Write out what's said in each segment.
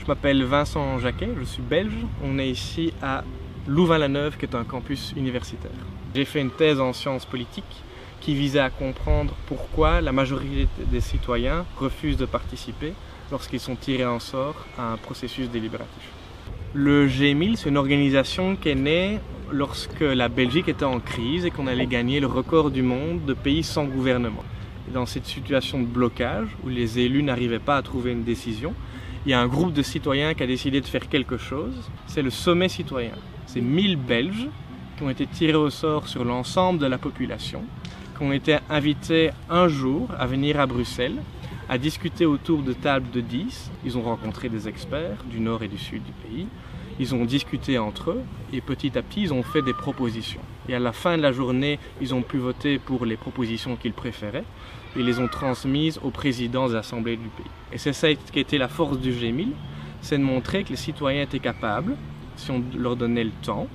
Je m'appelle Vincent Jacquet, je suis belge. On est ici à Louvain-la-Neuve, qui est un campus universitaire. J'ai fait une thèse en sciences politiques qui visait à comprendre pourquoi la majorité des citoyens refusent de participer lorsqu'ils sont tirés en sort à un processus délibératif. Le G1000, c'est une organisation qui est née lorsque la Belgique était en crise et qu'on allait gagner le record du monde de pays sans gouvernement. Et dans cette situation de blocage, où les élus n'arrivaient pas à trouver une décision, il y a un groupe de citoyens qui a décidé de faire quelque chose, c'est le sommet citoyen. C'est 1000 Belges qui ont été tirés au sort sur l'ensemble de la population, qui ont été invités un jour à venir à Bruxelles, à discuter autour de tables de 10. Ils ont rencontré des experts du nord et du sud du pays. Ils ont discuté entre eux et petit à petit, ils ont fait des propositions. Et à la fin de la journée, ils ont pu voter pour les propositions qu'ils préféraient et les ont transmises aux présidents des assemblées du pays. Et c'est ça qui a été la force du G1000, c'est de montrer que les citoyens étaient capables, si on leur donnait le temps,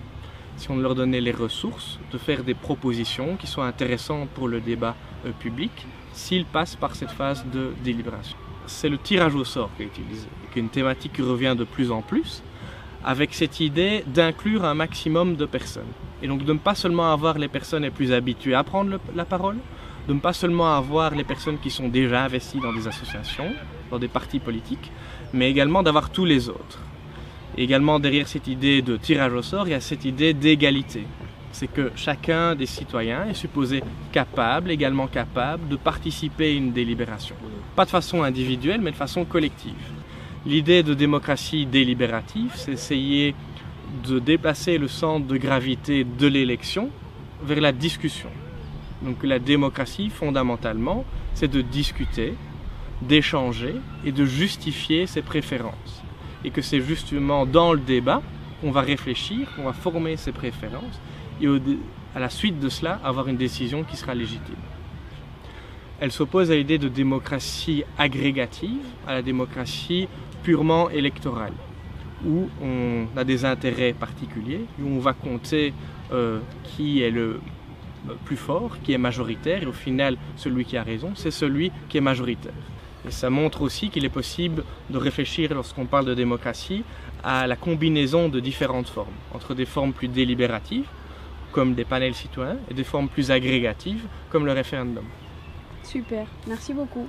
si on leur donnait les ressources, de faire des propositions qui soient intéressantes pour le débat public, s'ils passent par cette phase de délibération. C'est le tirage au sort qui est utilisé, qui est une thématique qui revient de plus en plus, avec cette idée d'inclure un maximum de personnes. Et donc de ne pas seulement avoir les personnes les plus habituées à prendre la parole, de ne pas seulement avoir les personnes qui sont déjà investies dans des associations, dans des partis politiques, mais également d'avoir tous les autres. Et également derrière cette idée de tirage au sort, il y a cette idée d'égalité. C'est que chacun des citoyens est supposé également capable de participer à une délibération. Pas de façon individuelle, mais de façon collective. L'idée de démocratie délibérative, c'est essayer de déplacer le centre de gravité de l'élection vers la discussion. Donc la démocratie, fondamentalement, c'est de discuter, d'échanger et de justifier ses préférences. Et que c'est justement dans le débat qu'on va réfléchir, qu'on va former ses préférences et à la suite de cela, avoir une décision qui sera légitime. Elle s'oppose à l'idée de démocratie agrégative, à la démocratie purement électorale, où on a des intérêts particuliers, où on va compter qui est le plus fort, qui est majoritaire, et au final, celui qui a raison, c'est celui qui est majoritaire. Et ça montre aussi qu'il est possible de réfléchir, lorsqu'on parle de démocratie, à la combinaison de différentes formes, entre des formes plus délibératives, comme des panels citoyens, et des formes plus agrégatives, comme le référendum. Super, merci beaucoup.